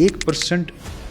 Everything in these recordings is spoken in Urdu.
1%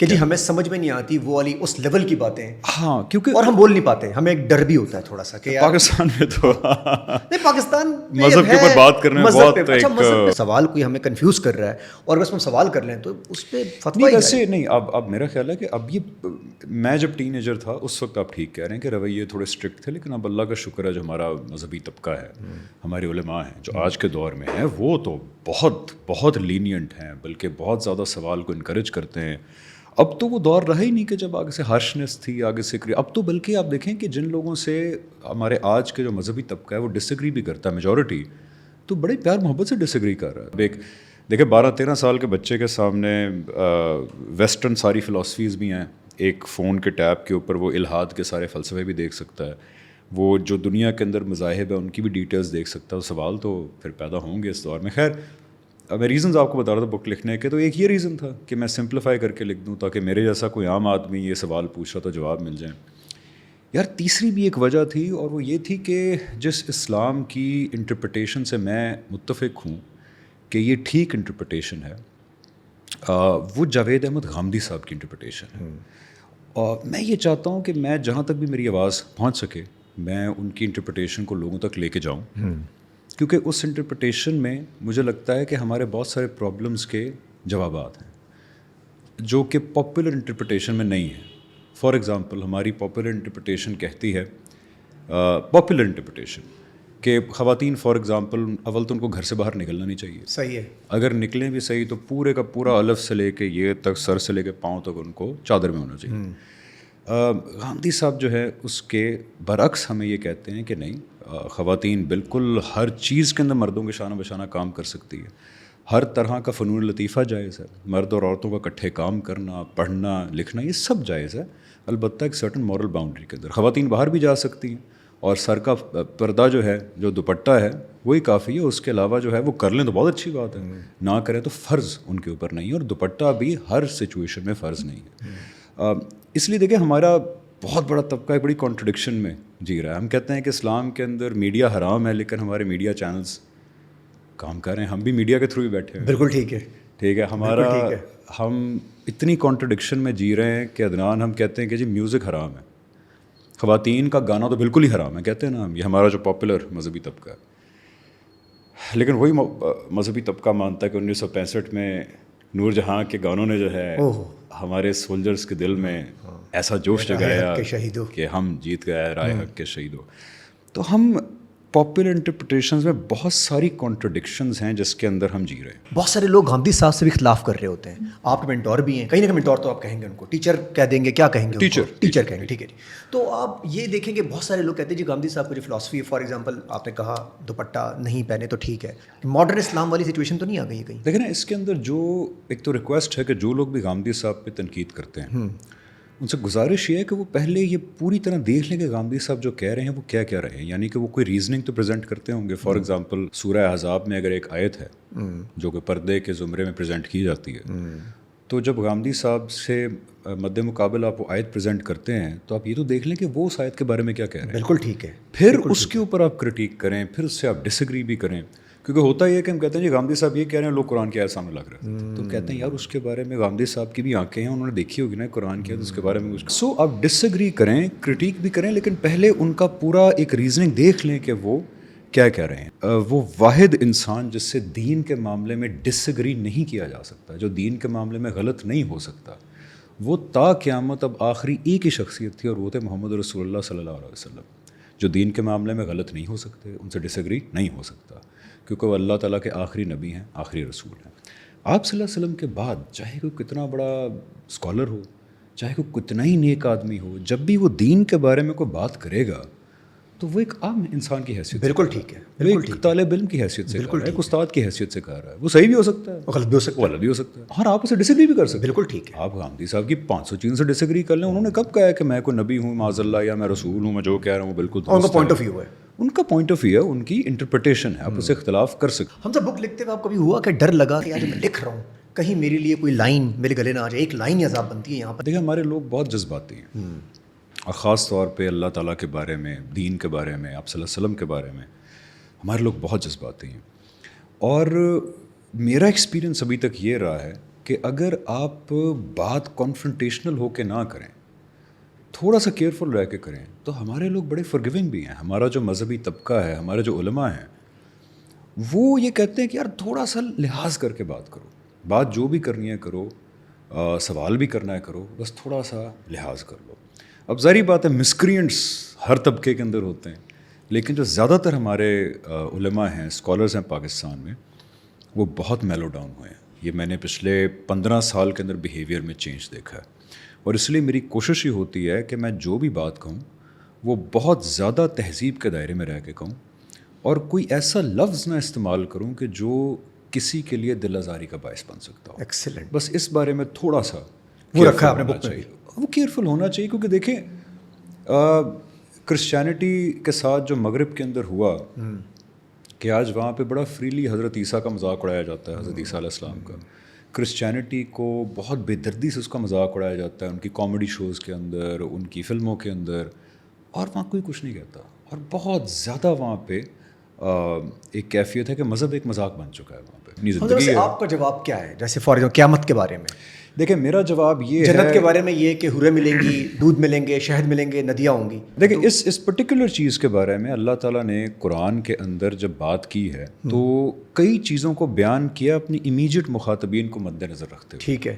کہ جی ہمیں سمجھ میں نہیں آتی وہ والی اس لیول کی باتیں، ہاں کیونکہ اور ہم بول نہیں پاتے، ہمیں ایک ڈر بھی ہوتا ہے تھوڑا سا کہ یار پاکستان میں تو نہیں پاکستان میں مذہب کے ہے، اوپر بات کرنے میں مذہب بہت پہ، اچھا مذہب پہ سوال کوئی ہمیں کنفیوز کر رہا ہے اور بس ہم سوال کر لیں تو اس پہ فتویٰ نہیں ویسے نہیں. اب میرا خیال ہے کہ اب یہ میں جب ٹین ایجر تھا اس وقت آپ ٹھیک کہہ رہے ہیں کہ رویے تھوڑے اسٹرکٹ تھے، لیکن اب اللہ کا شکر ہے جو ہمارا مذہبی طبقہ ہے، ہمارے علماء ہیں جو آج کے دور میں ہیں، وہ تو بہت بہت لینینٹ ہیں، بلکہ بہت زیادہ سوال کو انکریج کرتے ہیں. اب تو وہ دور رہا ہی نہیں کہ جب آگے سے ہارشنس تھی، آگے سے اب تو بلکہ آپ دیکھیں کہ جن لوگوں سے ہمارے آج کے جو مذہبی طبقہ ہے وہ ڈس ایگری بھی کرتا ہے، میجورٹی تو بڑے پیار محبت سے ڈس ایگری کر رہا ہے. اب ایک دیکھیں 12-13 سال کے بچے کے سامنے ویسٹرن ساری فلاسفیز بھی ہیں، ایک فون کے ٹیپ کے اوپر وہ الحاد کے سارے فلسفے بھی دیکھ سکتا ہے، وہ جو دنیا کے اندر مذاہب ہے ان کی بھی ڈیٹیلز دیکھ سکتا ہے. سوال تو پھر پیدا ہوں گے اس دور میں. خیر میں ریزنز آپ کو بتا رہا تھا بک لکھنے کے، تو ایک یہ ریزن تھا کہ میں سمپلیفائی کر کے لکھ دوں تاکہ میرے جیسا کوئی عام آدمی یہ سوال پوچھ رہا تو جواب مل جائیں. یار تیسری بھی ایک وجہ تھی، اور وہ یہ تھی کہ جس اسلام کی انٹرپریٹیشن سے میں متفق ہوں کہ یہ ٹھیک انٹرپریٹیشن ہے، وہ جاوید احمد غامدی صاحب کی انٹرپریٹیشن ہے. اور میں یہ چاہتا ہوں کہ میں جہاں تک بھی میری آواز پہنچ سکے میں ان کی انٹرپریٹیشن کو لوگوں تک لے کے جاؤں، کیونکہ اس انٹرپریٹیشن میں مجھے لگتا ہے کہ ہمارے بہت سارے پرابلمس کے جوابات ہیں جو کہ پاپولر انٹرپریٹیشن میں نہیں ہیں. فار ایگزامپل ہماری پاپولر انٹرپریٹیشن کہتی ہے پاپولر انٹرپریٹیشن کہ خواتین فار ایگزامپل اول تو ان کو گھر سے باہر نکلنا نہیں چاہیے. صحیح ہے. اگر نکلیں بھی صحیح تو پورے کا پورا الف سے لے کے یہ تک سر سے لے کے پاؤں تک ان کو چادر میں ہونا چاہیے. غامدی صاحب جو ہے اس کے برعکس ہمیں یہ کہتے ہیں کہ نہیں، خواتین بالکل ہر چیز کے اندر مردوں کے شانہ بشانہ کام کر سکتی ہے، ہر طرح کا فنون لطیفہ جائز ہے، مرد اور عورتوں کا اکٹھے کام کرنا، پڑھنا لکھنا یہ سب جائز ہے، البتہ ایک سرٹن مورل باؤنڈری کے اندر. خواتین باہر بھی جا سکتی ہیں اور سر کا پردہ جو ہے جو دوپٹہ ہے وہی کافی ہے، اس کے علاوہ جو ہے وہ کر لیں تو بہت اچھی بات ہے، نہ کریں تو فرض ان کے اوپر نہیں ہے، اور دوپٹہ بھی ہر سچویشن میں فرض نہیں ہے. اس لیے دیکھیں ہمارا بہت بڑا طبقہ ایک بڑی کانٹرڈکشن میں جی رہا ہے. ہم کہتے ہیں کہ اسلام کے اندر میڈیا حرام ہے، لیکن ہمارے میڈیا چینلز کام کر رہے ہیں، ہم بھی میڈیا کے تھرو ہی بیٹھے ہیں. بالکل ٹھیک ہے. ٹھیک ہے ہمارا ہم اتنی کانٹرڈکشن میں جی رہے ہیں کہ عدنان ہم کہتے ہیں کہ جی میوزک حرام ہے، خواتین کا گانا تو بالکل ہی حرام ہے، کہتے ہیں نا ہم، یہ ہمارا جو پاپولر مذہبی طبقہ ہے. لیکن وہی مذہبی طبقہ مانتا ہے کہ 1965 میں نور جہاں کے گانوں نے جو ہے ہمارے سولجرز کے دل میں ایسا جوش جگایا کہ ہم جیت گئے رائے حق کے شہیدوں. تو ہم پاپولر انٹرپریٹیشنز میں بہت ساری کانٹرڈکشنز ہیں جس کے اندر ہم جی رہے ہیں. بہت سارے لوگ غامدی صاحب سے بھی خلاف کر رہے ہوتے ہیں. آپ کے مینٹور بھی ہیں، کہیں نہ کہیں مینٹور تو آپ کہیں گے ان کو، ٹیچر کہہ دیں گے، کیا کہیں گے؟ ٹیچر کہیں گے. ٹھیک ہے جی. تو آپ یہ دیکھیں کہ بہت سارے لوگ کہتے ہیں جی غامدی صاحب کو جو فلاسفی ہے، فار ایگزامپل آپ نے کہا دوپٹہ نہیں پہنے تو ٹھیک ہے، ماڈرن اسلام والی سچویشن تو نہیں آ گئی کہیں؟ لیکن اس کے اندر جو ایک تو ریکویسٹ ہے کہ جو لوگ بھی غامدی صاحب پہ تنقید کرتے ہیں ان سے گزارش یہ ہے کہ وہ پہلے یہ پوری طرح دیکھ لیں کہ غامدی صاحب جو کہہ رہے ہیں وہ کیا کہہ رہے ہیں، یعنی کہ وہ کوئی ریزننگ تو پریزنٹ کرتے ہوں گے. فار ایگزامپل سورہ احزاب میں اگر ایک آیت ہے جو کہ پردے کے زمرے میں پریزنٹ کی جاتی ہے، تو جب غامدی صاحب سے مد مقابل آپ وہ آیت پریزنٹ کرتے ہیں تو آپ یہ تو دیکھ لیں کہ وہ اس آیت کے بارے میں کیا کہہ رہے ہیں. بالکل ٹھیک ہے. پھر اس کے اوپر آپ کرٹیک کریں، پھر اس سے آپ ڈس ایگری بھی کریں، کیونکہ ہوتا یہ ہے کہ ہم کہتے ہیں جی غامدی صاحب یہ کہہ رہے ہیں، لوگ قرآن کی آیت سامنے لگ رہے ہیں تو کہتے ہیں یار اس کے بارے میں غامدی صاحب کی بھی آنکھیں ہیں، انہوں نے دیکھی ہوگی نا قرآن کی آیت، اس کے بارے میں کچھ. سو آپ ڈس ایگری کریں، کرٹیک بھی کریں، لیکن پہلے ان کا پورا ایک ریزننگ دیکھ لیں کہ وہ کیا کہہ رہے ہیں. وہ واحد انسان جس سے دین کے معاملے میں ڈس ایگری نہیں کیا جا سکتا، جو دین کے معاملے میں غلط نہیں ہو سکتا، وہ تا قیامت اب آخری ایک ہی شخصیت تھی، اور وہ تھے محمد رسول اللہ صلی اللہ علیہ وسلم، جو دین کے معاملے میں غلط نہیں ہو سکتے، ان سے ڈس ایگری نہیں ہو سکتا، کیونکہ وہ اللہ تعالیٰ کے آخری نبی ہیں، آخری رسول ہیں. آپ صلی اللہ علیہ وسلم کے بعد چاہے کوئی کتنا بڑا اسکالر ہو، چاہے کوئی کتنا ہی نیک آدمی ہو، جب بھی وہ دین کے بارے میں کوئی بات کرے گا تو وہ ایک عام انسان کی حیثیت، بالکل ٹھیک ہے، وہ ایک طالب علم کی حیثیت سے کہہ رہا ہے، ایک استاد کی حیثیت سے کہہ رہا ہے. وہ صحیح بھی ہو سکتا ہے، غلط بھی ہو سکتا ہے، غلط بھی ہو سکتا ہے، اور آپ اسے ڈس ایگری بھی کر سکتے ہیں. بالکل ٹھیک ہے. آپ غامدی صاحب کی 500 چیزوں سے ڈس ایگری کر لیں، انہوں نے کب کہا ہے کہ میں کوئی نبی ہوں معاذ اللہ، یا میں رسول ہوں، میں جو کہہ رہا ہوں وہ بالکل ان کا پوائنٹ آف ویو ہے، ان کا پوائنٹ آف ویو ہے، ان کی انٹرپریٹیشن ہے، آپ اسے اختلاف کر سکتے. ہم سب بک لکھتے ہوئے آپ کبھی ہوا کہ ڈر لگا کہ یار میں لکھ رہا ہوں کہیں میرے لیے کوئی لائن میرے گلے نہ آ جائے، ایک لائن عذاب بنتی ہے یہاں پر؟ دیکھیں ہمارے لوگ بہت جذباتی ہیں، اور خاص طور پہ اللہ تعالیٰ کے بارے میں، دین کے بارے میں، آپ صلی اللہ علیہ وسلم کے بارے میں ہمارے لوگ بہت جذباتی ہیں. اور میرا ایکسپیرینس ابھی تک یہ رہا ہے کہ اگر آپ بات کانفرنٹیشنل ہو کے نہ کریں, تھوڑا سا کیئرفل رہ کے کریں, تو ہمارے لوگ بڑے فرگیونگ بھی ہیں. ہمارا جو مذہبی طبقہ ہے, ہمارے جو علماء ہیں, وہ یہ کہتے ہیں کہ یار تھوڑا سا لحاظ کر کے بات کرو, بات جو بھی کرنی ہے کرو, سوال بھی کرنا ہے کرو, بس تھوڑا سا لحاظ کر لو. اب ظاہری بات ہے مسکرینٹس ہر طبقے کے اندر ہوتے ہیں, لیکن جو زیادہ تر ہمارے علماء ہیں, اسکالرز ہیں پاکستان میں, وہ بہت میلو ڈاؤن ہوئے ہیں. یہ میں نے پچھلے 15 سال کے اندر بیہیویئر میں چینج دیکھا ہے, اور اس لیے میری کوشش یہ ہوتی ہے کہ میں جو بھی بات کہوں وہ بہت زیادہ تہذیب کے دائرے میں رہ کے کہوں, اور کوئی ایسا لفظ نہ استعمال کروں کہ جو کسی کے لیے دل آزاری کا باعث بن سکتا ہو. ایکسلنٹ. بس اس بارے میں تھوڑا سا وہ رکھا آپ نے بک میں, وہ کیئرفل ہونا چاہیے, کیونکہ دیکھیں کرسچینٹی کے ساتھ جو مغرب کے اندر ہوا کہ آج وہاں پہ بڑا فریلی حضرت عیسیٰ کا مذاق اڑایا جاتا ہے, حضرت عیسیٰ علیہ السلام کا. کرسچینٹی کو بہت بے دردی سے اس کا مذاق اڑایا جاتا ہے ان کی کامیڈی شوز کے اندر, ان کی فلموں کے اندر, اور وہاں کوئی کچھ نہیں کہتا. اور بہت زیادہ وہاں پہ ایک کیفیت ہے کہ مذہب ایک مذاق بن چکا ہے وہاں پہ. اپنی زندگی ہے. آپ کا جواب کیا ہے, جیسے فار ایگزامپل قیامت کے بارے میں؟ دیکھیں میرا جواب یہ ہے, جنت کے بارے میں یہ کہ حوریں ملیں گی, دودھ ملیں گے, شہد ملیں گے, ندیاں ہوں گی. دیکھیں اس پرٹیکولر چیز کے بارے میں اللہ تعالیٰ نے قرآن کے اندر جب بات کی ہے تو کئی چیزوں کو بیان کیا اپنی امیجیٹ مخاطبین کو مد نظر رکھتے ہوئے. ٹھیک ہے.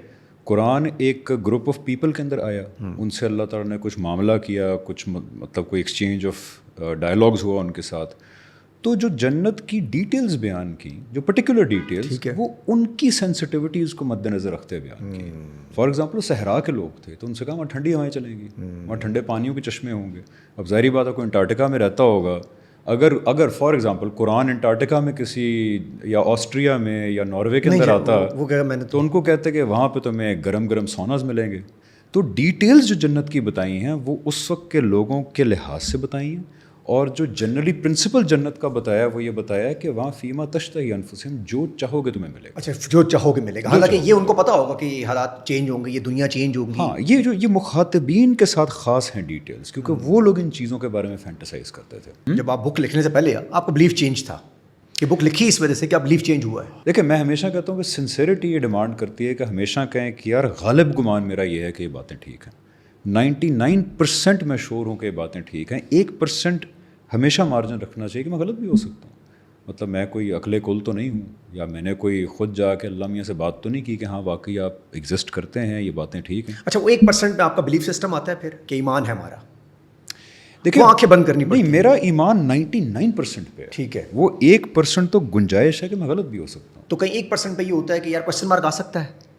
قرآن ایک گروپ آف پیپل کے اندر آیا, ان سے اللہ تعالیٰ نے کچھ معاملہ کیا, کچھ مطلب کوئی ایکسچینج آف ڈائلاگز ہوا ان کے ساتھ. تو جو جنت کی ڈیٹیلز بیان کی, جو پرٹیکولر ڈیٹیلز, وہ ان کی سینسٹیوٹیز کو مد نظر رکھتے بیان کی. فار ایگزامپل صحرا کے لوگ تھے تو ان سے کہا وہاں ٹھنڈی ہوائیں چلیں گی, وہاں ٹھنڈے پانیوں کے چشمے ہوں گے. اب ظاہری بات ہے کوئی انٹارکٹیکا میں رہتا ہوگا, اگر فار ایگزامپل قرآن انٹارکٹیکا میں کسی یا آسٹریا میں یا ناروے کے اندر آتا تو ان کو کہتے کہ وہاں پہ تمہیں گرم گرم سوناز ملیں گے. تو ڈیٹیلز جو جنت کی بتائی ہیں وہ اس وقت کے لوگوں کے لحاظ سے بتائی ہیں, اور جو جنرلی پرنسپل جنت کا بتایا وہ یہ بتایا کہ وہاں فیما تشتہی انفسہم, جو چاہو گے تمہیں ملے گا. اچھا, جو چاہو گے ملے گا. حالانکہ یہ ان کو پتا ہوگا کہ یہ حالات چینج ہوں گے, یہ دنیا چینج ہوگی. ہاں, یہ مخاطبین کے ساتھ خاص ہیں ڈیٹیلز, کیونکہ وہ لوگ ان چیزوں کے بارے میں فینٹیسائز کرتے تھے. جب آپ بک لکھنے سے پہلے آپ کا بلیف چینج تھا کہ بک لکھی اس وجہ سے کہ آپ بلیف چینج ہوا ہے؟ دیکھیں میں ہمیشہ کہتا ہوں کہ سنسیریٹی یہ ڈیمانڈ کرتی ہے کہ ہمیشہ کہیں کہ یار غالب گمان میرا یہ ہے کہ یہ باتیں ٹھیک ہیں. 99% میں شور ہوں کہ یہ باتیں ٹھیک ہیں. 1% ہمیشہ مارجن رکھنا چاہیے کہ میں غلط بھی ہو سکتا ہوں. مطلب میں کوئی عقل کل تو نہیں ہوں, یا میں نے کوئی خود جا کے اللہ میاں سے بات تو نہیں کی کہ ہاں واقعی آپ ایگزسٹ کرتے ہیں, یہ باتیں ٹھیک ہیں. اچھا, وہ 1% میں آپ کا بلیف سسٹم آتا ہے پھر کہ ایمان ہے ہمارا, دیکھیں آنکھیں بند کرنی پڑتی. نہیں, میرا ایمان 99% پہ ہے. ٹھیک ہے. وہ 1% تو گنجائش ہے کہ میں غلط بھی ہو سکتا ہوں. تو کہیں 1% پہ یہ ہوتا ہے کہ یار کوسچن مارک آ سکتا ہے.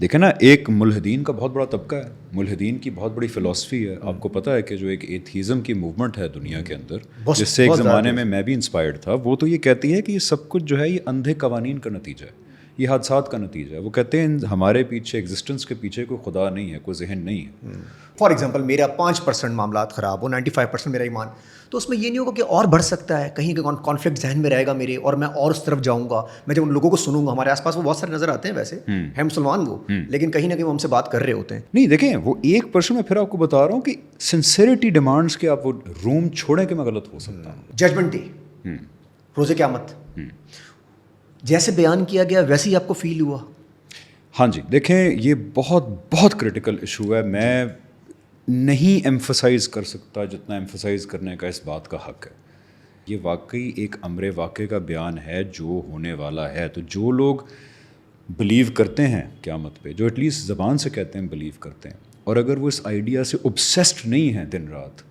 دیکھیں نا, ایک ملحدین کا بہت بڑا طبقہ ہے, ملحدین کی بہت بڑی فلسفی ہے. آپ کو پتہ ہے کہ جو ایک ایتھیزم کی موومنٹ ہے دنیا کے اندر, جس سے ایک زمانے میں بھی انسپائرڈ تھا, وہ تو یہ کہتی ہے کہ یہ سب کچھ جو ہے یہ اندھے قوانین کا نتیجہ ہے, یہ حادثات کا نتیجہ ہے. وہ کہتے ہیں ہمارے پیچھے, ایگزسٹنس کے پیچھے کوئی خدا نہیں ہے, کوئی ذہن نہیں ہے. فار ایگزامپل میرا 5% معاملات خراب ہو, 95% میرا ایمان, تو اس میں یہ نہیں ہوگا کہ اور بڑھ سکتا ہے, کہیں کہ کانفلکٹ ذہن میں رہے گا میرے, اور میں اور اس طرف جاؤں گا. میں جب ان لوگوں کو سنوں گا, ہمارے آس پاس وہ بہت سارے نظر آتے ہیں ویسے, ہیں مسلمان وہ, لیکن کہیں نہ کہیں وہ ہم سے بات کر رہے ہوتے ہیں. نہیں دیکھیں, وہ 1% میں پھر آپ کو بتا رہا ہوں کہ سنسیریٹی ڈیمانڈس کہ آپ وہ روم چھوڑیں کہ میں غلط ہو سکتا ہوں. ججمنٹ ڈے, روز قیامت, جیسے بیان کیا گیا ویسے ہی آپ کو فیل ہوا؟ ہاں جی, دیکھیں یہ بہت بہت کرٹیکل ایشو ہے. میں نہیں ایمفسائز کر سکتا جتنا ایمفسائز کرنے کا اس بات کا حق ہے. یہ واقعی ایک امر واقع کا بیان ہے جو ہونے والا ہے. تو جو لوگ بلیو کرتے ہیں قیامت پہ, جو ایٹ لیسٹ زبان سے کہتے ہیں بلیو کرتے ہیں, اور اگر وہ اس آئیڈیا سے obsessed نہیں ہیں دن رات,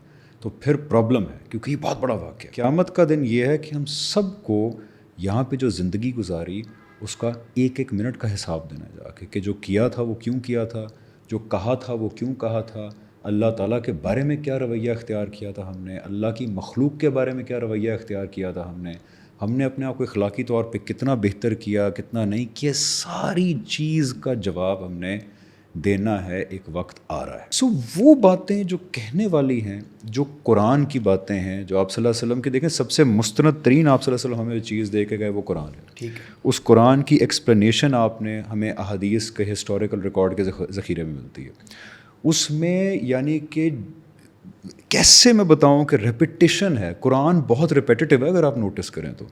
تو پھر پرابلم ہے, کیونکہ یہ بہت بڑا واقعہ ہے. قیامت کا دن یہ ہے کہ ہم سب کو یہاں پہ جو زندگی گزاری اس کا ایک ایک منٹ کا حساب دینا جا کے, کہ جو کیا تھا وہ کیوں کیا تھا, جو کہا تھا وہ کیوں کہا تھا, اللہ تعالیٰ کے بارے میں کیا رویہ اختیار کیا تھا ہم نے, اللہ کی مخلوق کے بارے میں کیا رویہ اختیار کیا تھا ہم نے اپنے آپ کو اخلاقی طور پہ کتنا بہتر کیا, کتنا نہیں کیا, ساری چیز کا جواب ہم نے دینا ہے. ایک وقت آ رہا ہے. سو وہ باتیں جو کہنے والی ہیں, جو قرآن کی باتیں ہیں, جو آپ صلی اللہ علیہ وسلم کی, دیکھیں سب سے مستند ترین آپ صلی اللہ علیہ وسلم ہمیں چیز دے کے گئے وہ قرآن ہے. ٹھیک ہے. اس قرآن کی ایکسپلینیشن آپ نے ہمیں احادیث کے ہسٹوریکل ریکارڈ کے ذخیرے میں ملتی ہے. اس میں یعنی کہ کیسے میں بتاؤں کہ ریپیٹیشن ہے. قرآن بہت ریپیٹیو ہے اگر آپ نوٹس کریں تو.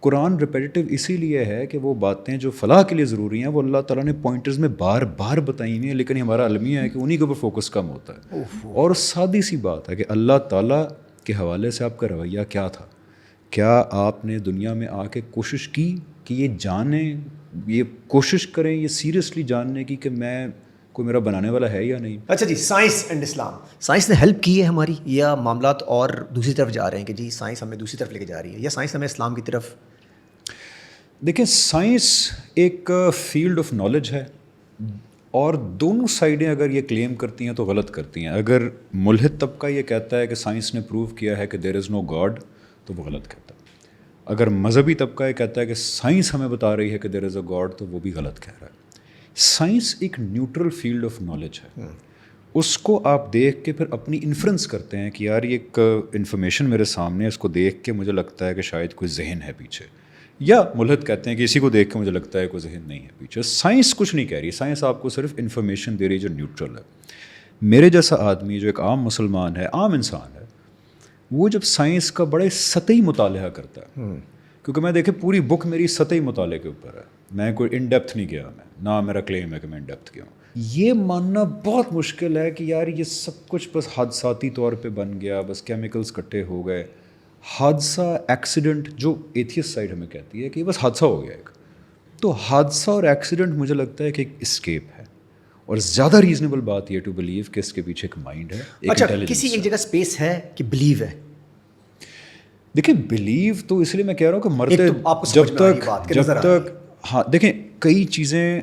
قرآن ریپیٹیو اسی لیے ہے کہ وہ باتیں جو فلاح کے لیے ضروری ہیں وہ اللہ تعالیٰ نے پوائنٹرز میں بار بار بتائی ہوئی ہیں، لیکن ہمارا المیہ ہے کہ انہی کے اوپر فوکس کم ہوتا ہے. اور سادی سی بات ہے کہ اللہ تعالیٰ کے حوالے سے آپ کا رویہ کیا تھا؟ کیا آپ نے دنیا میں آ کے کوشش کی کہ یہ جانیں، یہ کوشش کریں یہ سیریسلی جاننے کی کہ میں کوئی میرا بنانے والا ہے یا نہیں؟ اچھا جی، سائنس اینڈ اسلام، سائنس نے ہیلپ کی ہے ہماری، یا معاملات اور دوسری طرف جا رہے ہیں کہ جی سائنس ہمیں دوسری طرف لے کے جا رہی ہے، یا سائنس ہمیں اسلام کی طرف؟ دیکھیں، سائنس ایک فیلڈ آف نالج ہے، اور دونوں سائڈیں اگر یہ کلیم کرتی ہیں تو غلط کرتی ہیں. اگر ملحد طبقہ یہ کہتا ہے کہ سائنس نے پروو کیا ہے کہ دیر از نو گاڈ تو وہ غلط کہتا ہے. اگر مذہبی طبقہ یہ کہتا ہے کہ سائنس ہمیں بتا رہی ہے کہ دیر از اے گاڈ تو وہ بھی غلط کہہ رہا ہے. سائنس ایک نیوٹرل فیلڈ آف نالج ہے، اس کو آپ دیکھ کے پھر اپنی انفرنس کرتے ہیں کہ یار یہ ایک انفارمیشن میرے سامنے ہے، اس کو دیکھ کے مجھے لگتا ہے کہ شاید کوئی ذہن ہے پیچھے، یا ملحد کہتے ہیں کہ اسی کو دیکھ کے مجھے لگتا ہے کوئی ذہن نہیں ہے پیچھے. سائنس کچھ نہیں کہہ رہی، سائنس آپ کو صرف انفارمیشن دے رہی ہے جو نیوٹرل ہے. میرے جیسا آدمی جو ایک عام مسلمان ہے، عام انسان ہے، وہ جب سائنس کا بڑے سطحی مطالعہ کرتا ہے، کیونکہ میں دیکھیں پوری بک میری سطحی مطالعے کے اوپر ہے، میں کوئی ان ڈیپتھ نہیں گیا، میں نہ میرا کلیم ہے کہ میں ان ڈیپتھ گیا ہوں. یہ ماننا بہت مشکل ہے کہ یار یہ سب کچھ بس حادثاتی طور پہ بن گیا، بس کیمیکلز اکٹھے ہو گئے. حادثہ، ایکسیڈنٹ، جو ایتھیسٹ سائڈ ہمیں کہتی ہے کہ بس حادثہ ہو گیا ایک، تو حادثہ اور ایکسیڈنٹ مجھے لگتا ہے کہ ایک اسکیپ ہے، اور زیادہ ریزنیبل بات یہ ٹو بلیو کہ اس کے پیچھے ایک مائنڈ ہے. اچھا، کسی ایک جگہ اسپیس ہے کہ بلیو ہے؟ دیکھیں بلیو تو اس لیے میں کہہ رہا ہوں کہ مرتے جب تک ہاں دیکھیں کئی چیزیں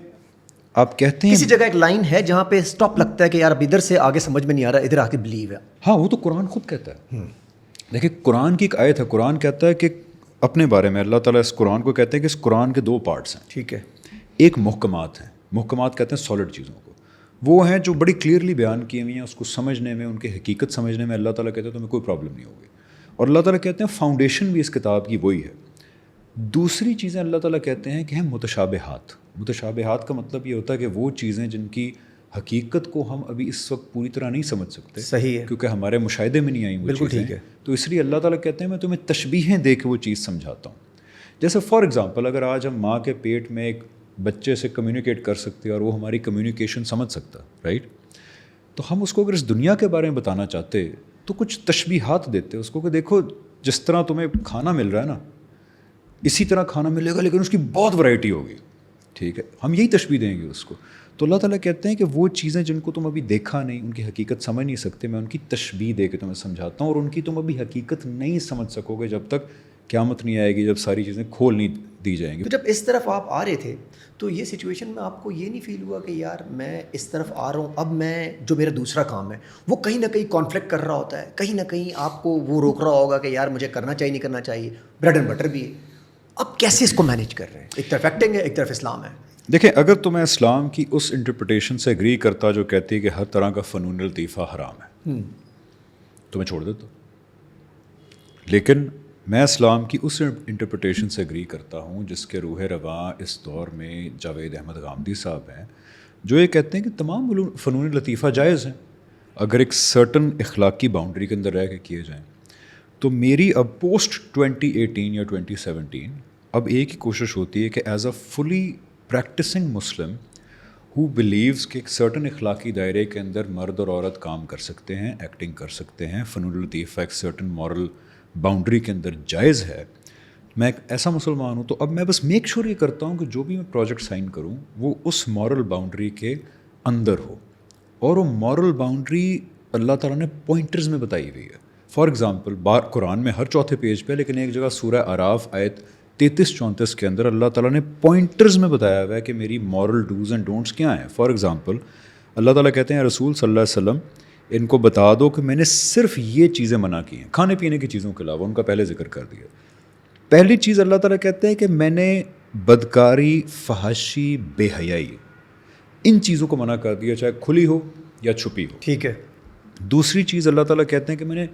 آپ کہتے ہیں، کسی جگہ ایک لائن ہے جہاں پہ اسٹاپ لگتا ہے کہ یار اب ادھر سے آگے سمجھ میں نہیں آ رہا، ادھر آ کے بلیو ہے. ہاں وہ تو قرآن خود کہتا ہے. دیکھیں قرآن کی ایک آیت ہے، قرآن کہتا ہے کہ اپنے بارے میں اللہ تعالیٰ اس قرآن کو کہتے ہیں کہ اس قرآن کے دو پارٹس ہیں. ٹھیک ہے. ایک محکمات ہیں، محکمات کہتے ہیں سالڈ چیزوں کو، وہ ہیں جو بڑی کلیئرلی بیان کی ہوئی ہیں، اس کو سمجھنے میں، ان کی حقیقت سمجھنے میں اللہ تعالیٰ کہتے ہیں تمہیں کوئی پرابلم نہیں ہوگی. اور اللہ تعالیٰ کہتے ہیں فاؤنڈیشن بھی اس کتاب کی وہی ہے. دوسری چیزیں اللہ تعالیٰ کہتے ہیں کہ ہیں متشابہات. متشابہات کا مطلب یہ ہوتا ہے کہ وہ چیزیں جن کی حقیقت کو ہم ابھی اس وقت پوری طرح نہیں سمجھ سکتے، صحیح ہے، کیونکہ ہمارے مشاہدے میں نہیں آئیں وہ بالکل چیزیں. ٹھیک ہے. تو اس لیے اللہ تعالیٰ کہتے ہیں میں تمہیں تشبیہیں دے کے وہ چیز سمجھاتا ہوں. جیسے فار ایگزامپل اگر آج ہم ماں کے پیٹ میں ایک بچے سے کمیونیکیٹ کر سکتے اور وہ ہماری کمیونیکیشن سمجھ سکتا، رائٹ، تو ہم اس کو اگر اس دنیا کے بارے میں بتانا چاہتے تو کچھ تشبیہات دیتے اس کو کہ دیکھو جس طرح تمہیں کھانا مل رہا ہے نا، اسی طرح کھانا ملے گا لیکن اس کی بہت ورائٹی ہوگی. ٹھیک ہے، ہم یہی تشبیہ دیں گے اس کو. تو اللہ تعالیٰ کہتے ہیں کہ وہ چیزیں جن کو تم ابھی دیکھا نہیں، ان کی حقیقت سمجھ نہیں سکتے، میں ان کی تشبیہ دے کے تمہیں سمجھاتا ہوں، اور ان کی تم ابھی حقیقت نہیں سمجھ سکو گے جب تک قیامت نہیں آئے گی، جب ساری چیزیں کھول نہیں دی جائیں گی. تو جب اس طرف آپ آ رہے تھے تو یہ سچویشن میں آپ کو یہ نہیں فیل ہوا کہ یار میں اس طرف آ رہا ہوں، اب میں جو میرا دوسرا کام ہے وہ کہیں نہ کہیں کانفلکٹ کر رہا ہوتا ہے، کہیں نہ کہیں آپ کو وہ روک رہا ہوگا کہ یار مجھے کرنا چاہیے نہیں کرنا چاہیے، بریڈ اینڈ بٹر بھی ہے، اب کیسے اس کو مینیج کر رہے ہیں؟ ایک طرف ایکٹنگ ہے، ایک طرف اسلام ہے. دیکھیں اگر تو میں اسلام کی اس انٹرپریٹیشن سے اگری کرتا جو کہتی ہے کہ ہر طرح کا فنون لطیفہ حرام ہے تو میں چھوڑ دیتا ہوں، لیکن میں اسلام کی اس انٹرپریٹیشن سے اگری کرتا ہوں جس کے روح رواں اس دور میں جاوید احمد غامدی صاحب ہیں، جو یہ کہتے ہیں کہ تمام فنون لطیفہ جائز ہیں اگر ایک سرٹن اخلاقی باؤنڈری کے اندر رہ کے کیے جائیں. تو میری اب پوسٹ 2018 یا 2017 اب ایک ہی کوشش ہوتی ہے کہ as a fully practising Muslim who believes کہ ایک سرٹن اخلاقی دائرے کے اندر مرد اور عورت کام کر سکتے ہیں، ایکٹنگ کر سکتے ہیں، فنون لطیفہ ایک سرٹن مورل باؤنڈری کے اندر جائز ہے، میں ایک ایسا مسلمان ہوں. تو اب میں بس میک شور یہ کرتا ہوں کہ جو بھی میں پروجیکٹ سائن کروں وہ اس مورل باؤنڈری کے اندر ہو، اور وہ مورل باؤنڈری اللہ تعالیٰ نے پوائنٹرز میں بتائی ہوئی ہے. فار ایگزامپل قرآن میں ہر چوتھے پیج پہ، لیکن ایک جگہ سورہ اعراف آیت 33-34 کے اندر اللہ تعالیٰ نے پوائنٹرز میں بتایا ہوا ہے کہ میری مورل ڈوز اینڈ ڈونٹس کیا ہیں. فار ایگزامپل اللہ تعالیٰ کہتے ہیں رسول صلی اللہ علیہ وسلم ان کو بتا دو کہ میں نے صرف یہ چیزیں منع کی ہیں، کھانے پینے کی چیزوں کے علاوہ، ان کا پہلے ذکر کر دیا. پہلی چیز اللہ تعالیٰ کہتے ہیں کہ میں نے بدکاری، فحاشی، بے حیائی، ان چیزوں کو منع کر دیا، چاہے کھلی ہو یا چھپی ہو. ٹھیک ہے. دوسری چیز اللہ تعالیٰ کہتے ہیں کہ میں نے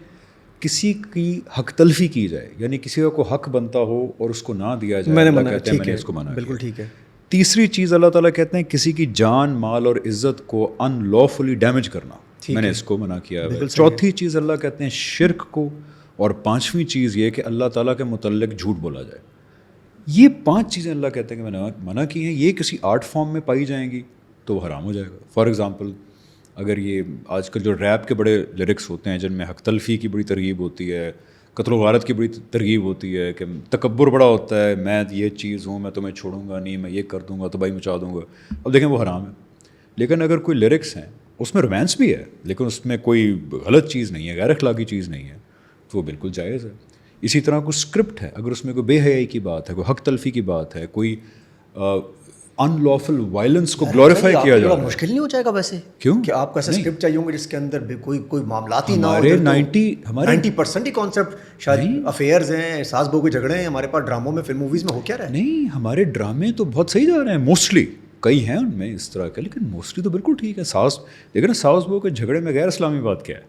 کسی کی حق تلفی کی جائے، یعنی کسی کا کوئی حق بنتا ہو اور اس کو نہ دیا جائے، اللہ کہتے ہیں میں نے اس کو منع کیا. بالکل ٹھیک ہے. تیسری چیز اللہ تعالیٰ کہتے ہیں کسی کی جان، مال اور عزت کو ان لافلی ڈیمیج کرنا، میں نے اس کو منع کیا ہے. چوتھی چیز اللہ کہتے ہیں شرک کو، اور پانچویں چیز یہ کہ اللہ تعالیٰ کے متعلق جھوٹ بولا جائے. یہ 5 چیزیں اللہ کہتے ہیں کہ میں نے منع کی ہیں, یہ کسی آرٹ فارم میں پائی جائیں گی تو وہ حرام ہو جائے گا. فار ایگزامپل اگر یہ آج کل جو ریپ کے بڑے لیرکس ہوتے ہیں جن میں حق تلفی کی بڑی ترغیب ہوتی ہے, قتل و غارت کی بڑی ترغیب ہوتی ہے, کہ تکبر بڑا ہوتا ہے, میں یہ چیز ہوں, میں تمہیں چھوڑوں گا نہیں, میں یہ کر دوں گا, تباہی مچا دوں گا, اب دیکھیں وہ حرام ہے. لیکن اگر کوئی لیرکس ہیں اس میں رومانس بھی ہے لیکن اس میں کوئی غلط چیز نہیں ہے, غیر اخلاقی چیز نہیں ہے, تو وہ بالکل جائز ہے. اسی طرح کوئی اسکرپٹ ہے, اگر اس میں کوئی بے حیائی کی بات ہے, کوئی حق تلفی کی بات ہے, کوئی ان لافل وائلنس کو گلوریفائی کیا جا رہا ہے. مشکل نہیں ہو جائے گا ویسے کیوں کہ آپ کو ایسا اسکرپٹ چاہیے ہوں گے جس کے اندر کوئی معاملات ہی نہ ہو. ہمارے 90% ہی کانسیپٹ شاید افیئرز ہیں, ساس بہو کے جھگڑے ہیں ہمارے پاس ڈراموں میں, فلم موویز میں ہو کیا رہا ہے. نہیں, ہمارے ڈرامے تو بہت صحیح جا رہے ہیں موسٹلی, کئی ہیں ان میں اس طرح کے, لیکن موسٹلی تو بالکل ٹھیک ہے. لیکن ساس بہو کے جھگڑے میں غیر اسلامی بات کیا ہے؟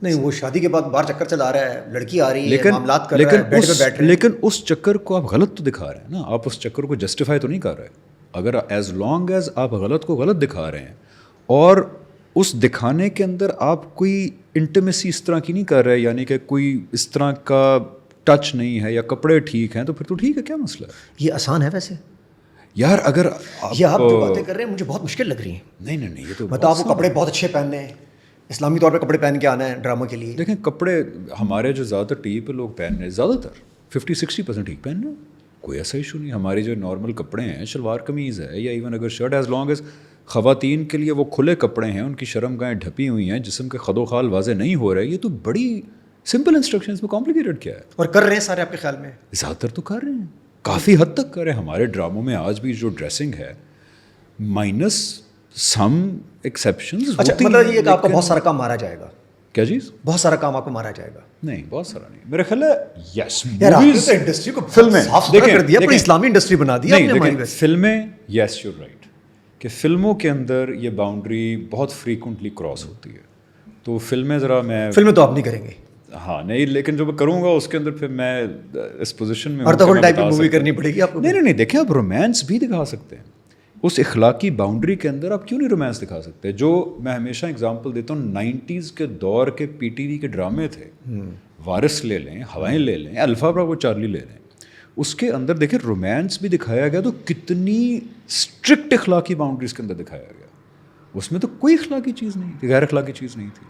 نہیں, وہ شادی کے بعد باہر چکر چلا رہا ہے, لڑکی آ رہی ہے, معاملات کر رہا ہے, بیڈ پہ بیٹھ رہے ہیں. لیکن اس چکر کو آپ غلط تو دکھا رہے ہیں نا, آپ اس چکر کو جسٹیفائی تو نہیں کر رہے. اگر ایز لانگ ایز آپ غلط کو غلط دکھا رہے ہیں اور اس دکھانے کے اندر آپ کوئی انٹیمیسی اس طرح کی نہیں کر رہے, یعنی کہ کوئی اس طرح کا ٹچ نہیں ہے یا کپڑے ٹھیک ہیں, تو پھر تو ٹھیک ہے, کیا مسئلہ ہے؟ یہ آسان ہے ویسے یار. اگر یہ آپ جو باتیں کر رہے ہیں مجھے بہت مشکل لگ رہی ہیں. نہیں, یہ تو مطلب آپ کو کپڑے بہت اچھے پہننے ہیں, اسلامی طور پہ کپڑے پہن کے آنا ہے ڈراموں کے لیے. دیکھیں کپڑے ہمارے جو زیادہ تر ٹی وی پہ لوگ پہن رہے ہیں, زیادہ تر 50-60% ٹھیک پہن رہے ہیں, کوئی ایسا ایشو نہیں. ہمارے جو نارمل کپڑے ہیں, شلوار قمیض ہے یا ایون اگر شرٹ, ایز لانگ ایز خواتین کے لیے وہ کھلے کپڑے ہیں, ان کی شرم گاہیں ڈھپی ہوئی ہیں, جسم کے خد و خال واضح نہیں ہو رہے, یہ تو بڑی سمپل انسٹرکشن, اس میں کمپلیکیٹڈ کیا ہے؟ اور کر رہے ہیں سارے آپ کے خیال میں؟ زیادہ تر تو کر رہے ہیں, کافی حد تک کر رہے ہیں. ہمارے ڈراموں میں آج بھی جو ڈریسنگ ہے مائنس سم ایکسیپشنز. اچھا, مطلب یہ کہ آپ کا بہت سارا کام مارا جائے گا. کیا چیز؟ بہت سارا کام آپ کو مارا جائے گا. نہیں, بہت سارا نہیں, میرا خیال ہے. یس, انڈسٹری کو فلمیں صاف کر دیا, پوری اسلامی انڈسٹری بنا دی آپ نے ہماری. فلمیں, یس یو رائٹ, کہ فلموں کے اندر یہ باؤنڈری بہت فریکوینٹلی کراس ہوتی ہے. تو فلمیں ذرا میں فلمیں تو آپ نہیں کریں گے. ہاں نہیں, لیکن جو میں کروں گا اس کے اندر پھر میں اس پوزیشن میں ارطغرل ٹائپ کی مووی کرنی پڑے گی آپ کو. نہیں, دیکھیں آپ رومانس بھی دکھا سکتے ہیں اس اخلاقی باؤنڈری کے اندر, آپ کیوں نہیں رومانس دکھا سکتے؟ جو میں ہمیشہ اگزامپل دیتا ہوں, 90s کے دور کے پی ٹی وی کے ڈرامے تھے, وارث لے لیں, ہوائیں لے لیں, الفا براوو چارلی لے لیں, اس کے اندر دیکھیں رومانس بھی دکھایا گیا تو کتنی اسٹرکٹ اخلاقی باؤنڈریز کے اندر دکھایا گیا. اس میں تو کوئی اخلاقی چیز نہیں تھی, غیر اخلاقی چیز نہیں تھی.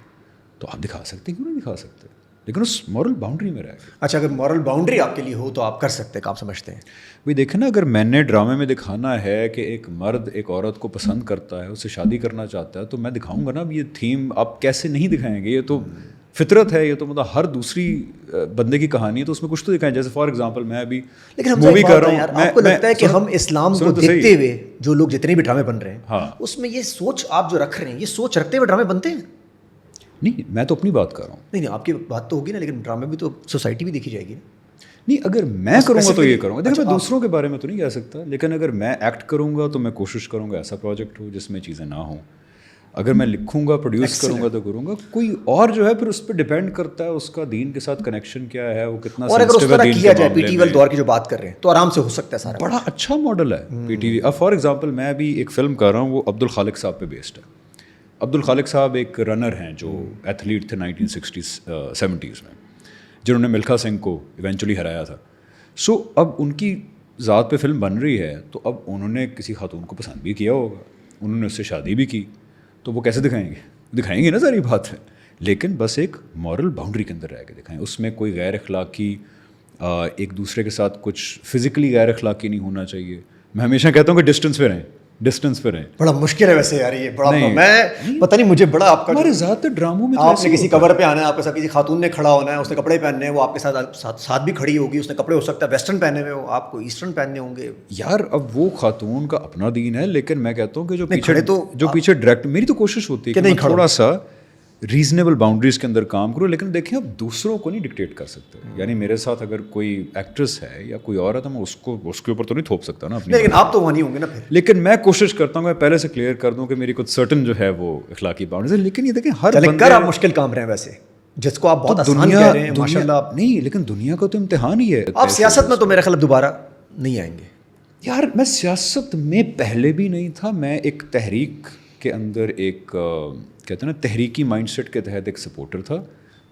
تو آپ دکھا سکتے ہیں, کیوں نہیں دکھا سکتے؟ لیکن اس مورل باؤنڈری میں رہ گئے. اچھا, اگر مورل باؤنڈری آپ کے لیے ہو تو آپ کر سکتے ہیں, آپ سمجھتے ہیں؟ بھائی دیکھیں نا, اگر میں نے ڈرامے میں دکھانا ہے کہ ایک مرد ایک عورت کو پسند کرتا ہے, اس سے شادی کرنا چاہتا ہے, تو میں دکھاؤں گا نا. اب یہ تھیم آپ کیسے نہیں دکھائیں گے؟ یہ تو فطرت ہے, یہ تو مطلب ہر دوسری بندے کی کہانی ہے, تو اس میں کچھ تو دکھائیں. جیسے فار ایگزامپل میں ابھی مووی کر رہا ہوں, آپ کو لگتا ہے کہ ہم اسلام کو دیکھتے ہوئے جو لوگ جتنے بھی ڈرامے بن رہے ہیں اس میں یہ سوچ آپ جو رکھ رہے ہیں, یہ سوچ رکھتے ہوئے ڈرامے بنتے ہیں؟ نہیں, میں تو اپنی بات کر رہا ہوں. نہیں, آپ کی بات تو ہوگی نا, لیکن ڈرامے بھی تو سوسائٹی بھی دیکھی جائے گی. نہیں, اگر میں کروں گا تو یہ کروں گا. دیکھیں میں دوسروں کے بارے میں تو نہیں کہہ سکتا, لیکن اگر میں ایکٹ کروں گا تو میں کوشش کروں گا ایسا پروجیکٹ ہو جس میں چیزیں نہ ہوں. اگر میں لکھوں گا, پروڈیوس کروں گا تو کروں گا. کوئی اور جو ہے پھر اس پہ ڈپینڈ کرتا ہے اس کا دین کے ساتھ کنیکشن کیا ہے, وہ کتنا سینسٹیو ہے دین کے معاملے میں. پی ٹی وی دور کی جو بات کر رہے ہیں تو آرام سے ہو سکتا ہے سارا. بڑا اچھا ماڈل ہے پی ٹی وی. اب فار ایگزامپل میں ابھی ایک فلم کر رہا ہوں, وہ عبد الخالق صاحب پہ بیسڈ ہے. عبد الخالق صاحب ایک رنر ہیں جو ایتھلیٹ تھے 1960s-70s میں, جنہوں نے ملکھا سنگھ کو ایونچولی ہرایا تھا. سو اب ان کی ذات پہ فلم بن رہی ہے, تو اب انہوں نے کسی خاتون کو پسند بھی کیا ہوگا, انہوں نے اس سے شادی بھی کی, تو وہ کیسے دکھائیں گے؟ دکھائیں گے نا, ساری بات ہے. لیکن بس ایک مورل باؤنڈری کے اندر رہ کے دکھائیں. اس میں کوئی غیر اخلاقی, ایک دوسرے کے ساتھ کچھ فزیکلی غیر اخلاقی نہیں ہونا چاہیے. میں ہمیشہ کہتا ہوں کہ ڈسٹینس پہ رہیں, ڈسٹینس پہ رہیں. بڑا مشکل ہے ویسے یار, یہ بڑا, میں پتہ نہیں مجھے بڑا آپ کا ہمارے زیادہ ڈراموں میں آپ نے کسی کور پہ آنا ہے, آپ کے ساتھ کسی خاتون نے کھڑا ہونا ہے, اس نے کپڑے پہننے ہیں, وہ آپ کے ساتھ بھی کھڑی ہوگی, اس نے کپڑے ہو سکتا ہے ویسٹرن پہنے ہوئے ہو, آپ کو ایسٹرن پہننے ہوں گے. یار اب وہ خاتون کا اپنا دین ہے, لیکن میں کہتا ہوں کہ جو پیچھے ڈائریکٹ, میری تو کوشش ہوتی ہے کہ میں تھوڑا سا ریزنیبل باؤنڈریز کے اندر کام کرو. لیکن دیکھیں اب دوسروں کو نہیں ڈکٹیٹ کر سکتے. یعنی میرے ساتھ اگر کوئی ایکٹریس ہے یا کوئی عورت ہے, میں اس کے اوپر تو نہیں تھوپ سکتا نا اپنی. لیکن آپ تو وہاں نہیں ہوں گے نا پھر. لیکن میں کوشش کرتا ہوں کہ میں پہلے سے کلیئر کر دوں کہ میری کچھ سرٹن جو ہے وہ اخلاقی باؤنڈریز ہے. لیکن یہ دیکھیں ہر بندہ, آپ مشکل کام رہے ہیں ویسے, جس کو آپ بہت آسان کہہ رہے ہیں ماشاءاللہ. نہیں, لیکن دنیا کا تو امتحان ہی ہے. آپ سیاست میں تو میرے خیال دوبارہ نہیں آئیں گے. یار میں سیاست میں پہلے بھی نہیں تھا. میں ایک تحریک کے اندر ایک کہتے ہیں نا تحریکی مائنڈ سیٹ کے تحت ایک سپورٹر تھا.